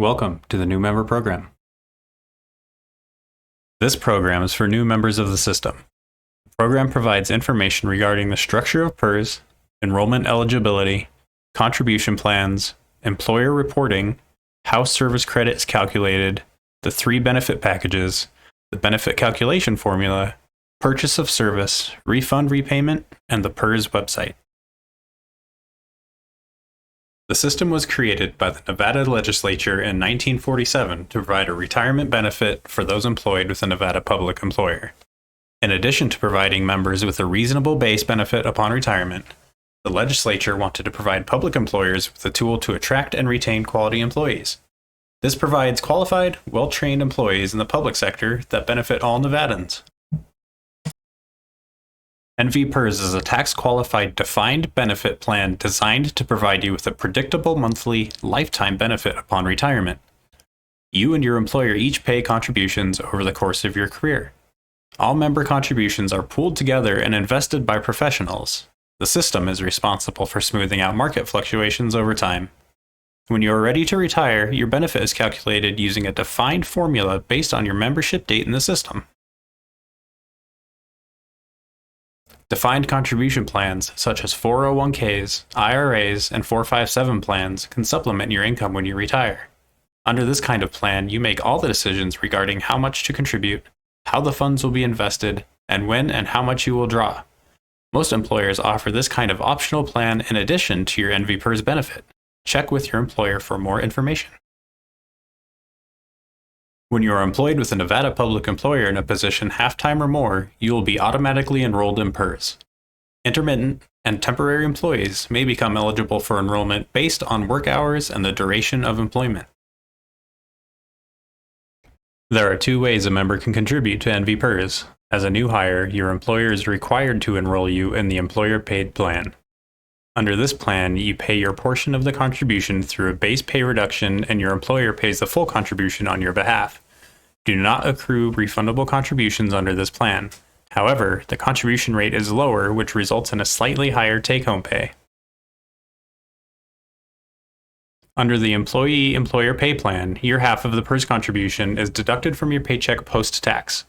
Welcome to the new member program. This program is for new members of the system. The program provides information regarding the structure of PERS, enrollment eligibility, contribution plans, employer reporting, how service credit is calculated, the 3 benefit packages, the benefit calculation formula, purchase of service, refund repayment, and the PERS website. The system was created by the Nevada legislature in 1947 to provide a retirement benefit for those employed with a Nevada public employer. In addition to providing members with a reasonable base benefit upon retirement, the legislature wanted to provide public employers with a tool to attract and retain quality employees. This provides qualified, well-trained employees in the public sector that benefit all Nevadans. NV-PERS is a tax-qualified defined benefit plan designed to provide you with a predictable monthly lifetime benefit upon retirement. You and your employer each pay contributions over the course of your career. All member contributions are pooled together and invested by professionals. The system is responsible for smoothing out market fluctuations over time. When you are ready to retire, your benefit is calculated using a defined formula based on your membership date in the system. Defined contribution plans, such as 401ks, IRAs, and 457 plans, can supplement your income when you retire. Under this kind of plan, you make all the decisions regarding how much to contribute, how the funds will be invested, and when and how much you will draw. Most employers offer this kind of optional plan in addition to your NV-PERS benefit. Check with your employer for more information. When you are employed with a Nevada public employer in a position half-time or more, you will be automatically enrolled in PERS. Intermittent and temporary employees may become eligible for enrollment based on work hours and the duration of employment. There are 2 ways a member can contribute to NV-PERS. As a new hire, your employer is required to enroll you in the employer-paid plan. Under this plan, you pay your portion of the contribution through a base pay reduction, and your employer pays the full contribution on your behalf. Do not accrue refundable contributions under this plan. However, the contribution rate is lower, which results in a slightly higher take-home pay. Under the employee-employer pay plan, your half of the PERS contribution is deducted from your paycheck post-tax,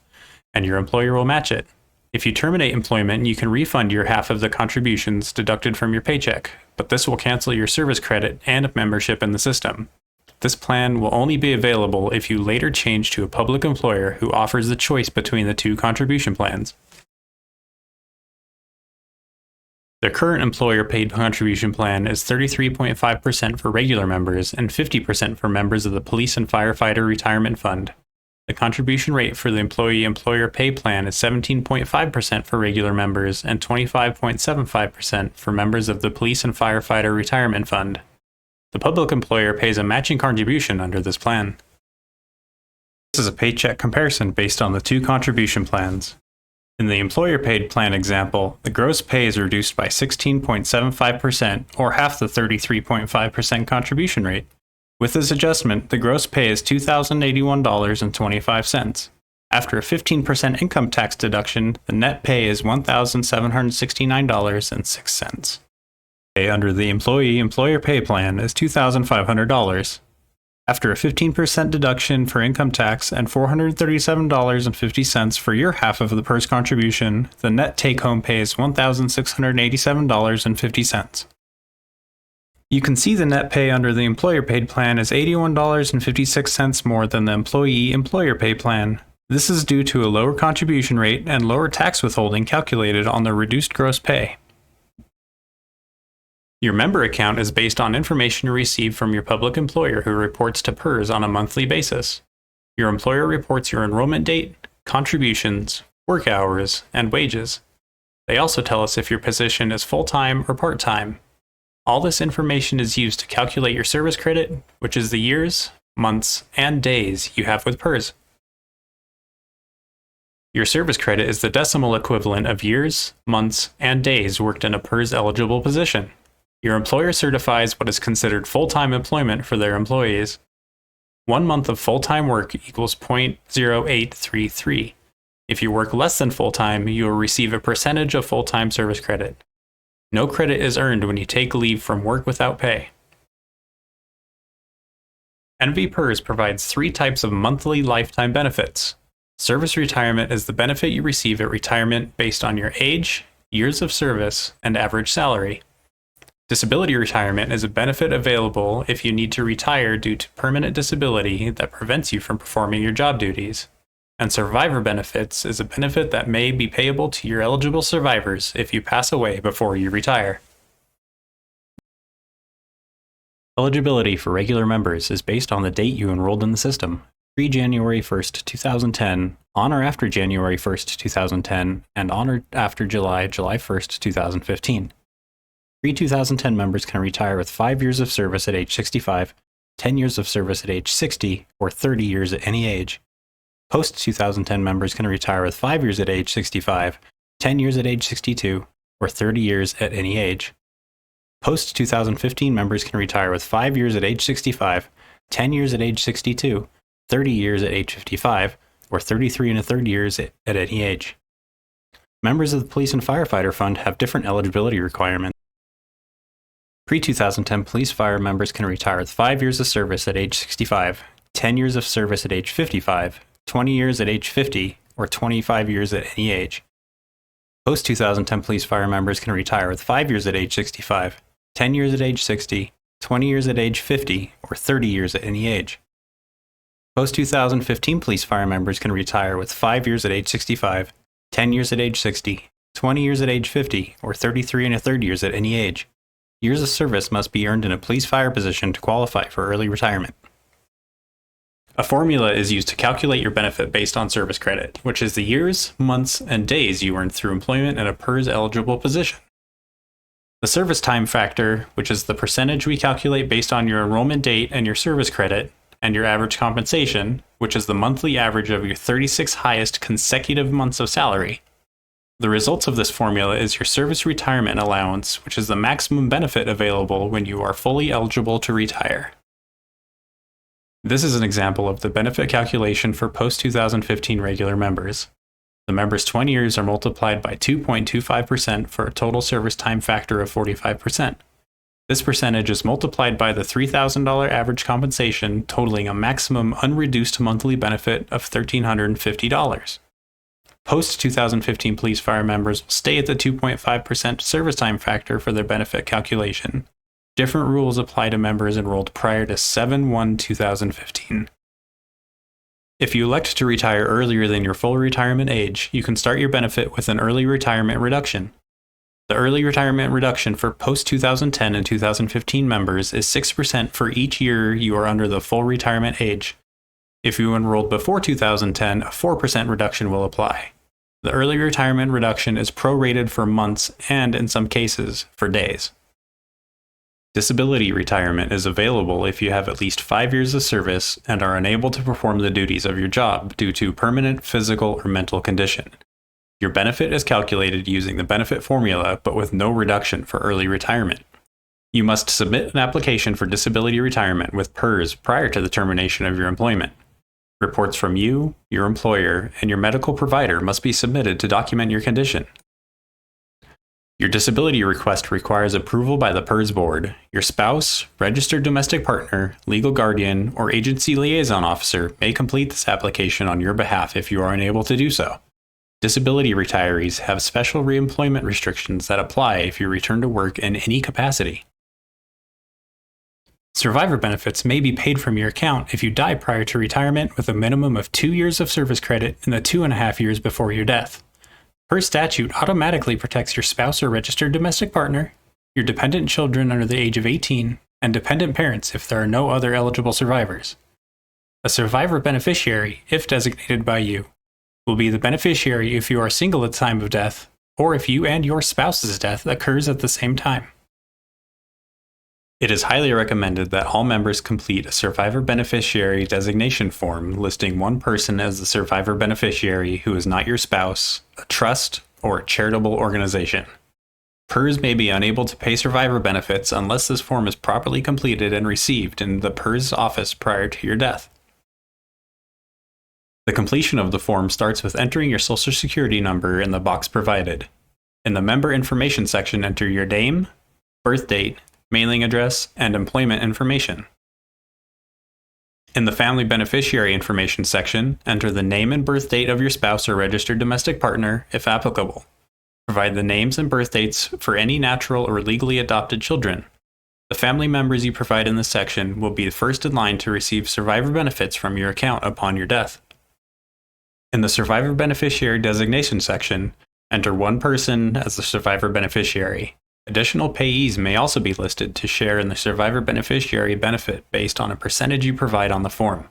and your employer will match it. If you terminate employment, you can refund your half of the contributions deducted from your paycheck, but this will cancel your service credit and membership in the system. This plan will only be available if you later change to a public employer who offers the choice between the 2 contribution plans. The current employer-paid contribution plan is 33.5% for regular members and 50% for members of the Police and Firefighter Retirement Fund. The contribution rate for the employee-employer pay plan is 17.5% for regular members and 25.75% for members of the Police and Firefighter Retirement Fund. The public employer pays a matching contribution under this plan. This is a paycheck comparison based on the 2 contribution plans. In the employer-paid plan example, the gross pay is reduced by 16.75%, or half the 33.5% contribution rate. With this adjustment, the gross pay is $2,081.25. After a 15% income tax deduction, the net pay is $1,769.06. Pay under the employee-employer pay plan is $2,500. After a 15% deduction for income tax and $437.50 for your half of the PERS contribution, the net take-home pay is $1,687.50. You can see the net pay under the employer-paid plan is $81.56 more than the employee-employer pay plan. This is due to a lower contribution rate and lower tax withholding calculated on the reduced gross pay. Your member account is based on information you receive from your public employer who reports to PERS on a monthly basis. Your employer reports your enrollment date, contributions, work hours, and wages. They also tell us if your position is full-time or part-time. All this information is used to calculate your service credit, which is the years, months, and days you have with PERS. Your service credit is the decimal equivalent of years, months, and days worked in a PERS-eligible position. Your employer certifies what is considered full-time employment for their employees. 1 month of full-time work equals 0.0833. If you work less than full-time, you will receive a percentage of full-time service credit. No credit is earned when you take leave from work without pay. NVPERS provides 3 types of monthly lifetime benefits. Service retirement is the benefit you receive at retirement based on your age, years of service, and average salary. Disability retirement is a benefit available if you need to retire due to permanent disability that prevents you from performing your job duties. And survivor benefits is a benefit that may be payable to your eligible survivors if you pass away before you retire. Eligibility for regular members is based on the date you enrolled in the system, pre-January 1st, 2010, on or after January 1st, 2010, and on or after July 1st, 2015. Pre-2010 members can retire with 5 years of service at age 65, 10 years of service at age 60, or 30 years at any age. Post-2010 members can retire with 5 years at age 65, 10 years at age 62, or 30 years at any age. Post-2015 members can retire with 5 years at age 65, 10 years at age 62, 30 years at age 55, or 33 and a third years at any age. Members of the Police and Firefighter Fund have different eligibility requirements. Pre-2010 police fire members can retire with 5 years of service at age 65, 10 years of service at age 55, 20 years at age 50, or 25 years at any age. Post-2010 police fire members can retire with 5 years at age 65, 10 years at age 60, 20 years at age 50, or 30 years at any age. Post-2015 police fire members can retire with 5 years at age 65, 10 years at age 60, 20 years at age 50, or 33 and a third years at any age. Years of service must be earned in a police fire position to qualify for early retirement. A formula is used to calculate your benefit based on service credit, which is the years, months, and days you earned through employment in a PERS-eligible position. The service time factor, which is the percentage we calculate based on your enrollment date and your service credit, and your average compensation, which is the monthly average of your 36 highest consecutive months of salary. The results of this formula is your service retirement allowance, which is the maximum benefit available when you are fully eligible to retire. This is an example of the benefit calculation for post-2015 regular members. The members' 20 years are multiplied by 2.25% for a total service time factor of 45%. This percentage is multiplied by the $3,000 average compensation, totaling a maximum unreduced monthly benefit of $1,350. Post-2015 police fire members will stay at the 2.5% service time factor for their benefit calculation. Different rules apply to members enrolled prior to 7/1/2015. If you elect to retire earlier than your full retirement age, you can start your benefit with an early retirement reduction. The early retirement reduction for post-2010 and 2015 members is 6% for each year you are under the full retirement age. If you enrolled before 2010, a 4% reduction will apply. The early retirement reduction is prorated for months and, in some cases, for days. Disability retirement is available if you have at least 5 years of service and are unable to perform the duties of your job due to permanent physical or mental condition. Your benefit is calculated using the benefit formula, but with no reduction for early retirement. You must submit an application for disability retirement with PERS prior to the termination of your employment. Reports from you, your employer, and your medical provider must be submitted to document your condition. Your disability request requires approval by the PERS board. Your spouse, registered domestic partner, legal guardian, or agency liaison officer may complete this application on your behalf if you are unable to do so. Disability retirees have special reemployment restrictions that apply if you return to work in any capacity. Survivor benefits may be paid from your account if you die prior to retirement with a minimum of 2 years of service credit in the 2.5 years before your death. PERS statute automatically protects your spouse or registered domestic partner, your dependent children under the age of 18, and dependent parents if there are no other eligible survivors. A survivor beneficiary, if designated by you, will be the beneficiary if you are single at the time of death, or if you and your spouse's death occurs at the same time. It is highly recommended that all members complete a survivor beneficiary designation form listing one person as the survivor beneficiary who is not your spouse, a trust, or a charitable organization. PERS may be unable to pay survivor benefits unless this form is properly completed and received in the PERS office prior to your death. The completion of the form starts with entering your Social Security number in the box provided. In the member information section, enter your name, birth date, mailing address, and employment information. In the Family Beneficiary Information section, enter the name and birth date of your spouse or registered domestic partner, if applicable. Provide the names and birth dates for any natural or legally adopted children. The family members you provide in this section will be first in line to receive survivor benefits from your account upon your death. In the Survivor Beneficiary Designation section, enter one person as the survivor beneficiary. Additional payees may also be listed to share in the survivor beneficiary benefit based on a percentage you provide on the form.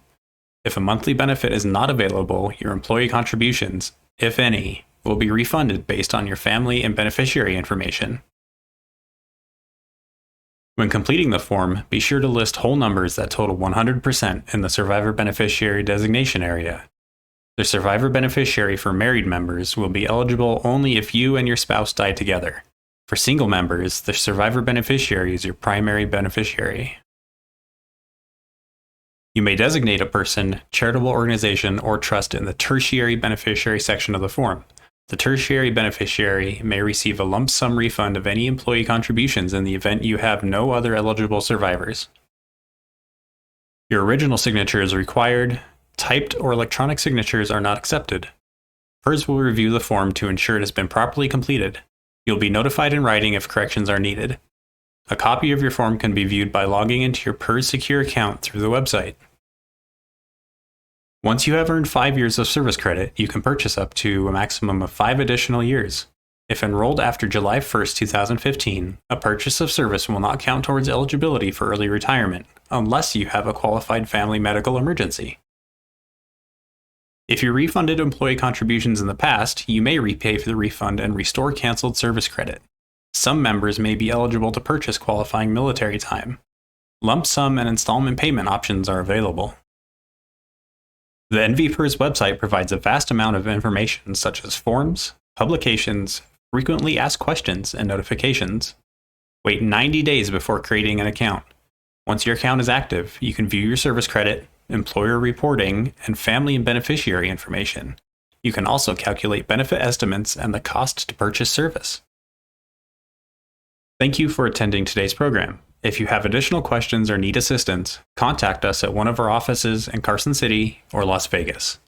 If a monthly benefit is not available, your employee contributions, if any, will be refunded based on your family and beneficiary information. When completing the form, be sure to list whole numbers that total 100% in the survivor beneficiary designation area. The survivor beneficiary for married members will be eligible only if you and your spouse die together. For single members, the survivor beneficiary is your primary beneficiary. You may designate a person, charitable organization, or trust in the tertiary beneficiary section of the form. The tertiary beneficiary may receive a lump sum refund of any employee contributions in the event you have no other eligible survivors. Your original signature is required. Typed or electronic signatures are not accepted. PERS will review the form to ensure it has been properly completed. You'll be notified in writing if corrections are needed. A copy of your form can be viewed by logging into your PERS Secure account through the website. Once you have earned 5 years of service credit, you can purchase up to a maximum of 5 additional years. If enrolled after July 1st, 2015, a purchase of service will not count towards eligibility for early retirement, unless you have a qualified family medical emergency. If you refunded employee contributions in the past, you may repay for the refund and restore canceled service credit. Some members may be eligible to purchase qualifying military time. Lump sum and installment payment options are available. The NVPERS website provides a vast amount of information such as forms, publications, frequently asked questions, and notifications. Wait 90 days before creating an account. Once your account is active, you can view your service credit, employer reporting, and family and beneficiary information. You can also calculate benefit estimates and the cost to purchase service. Thank you for attending today's program. If you have additional questions or need assistance, contact us at one of our offices in Carson City or Las Vegas.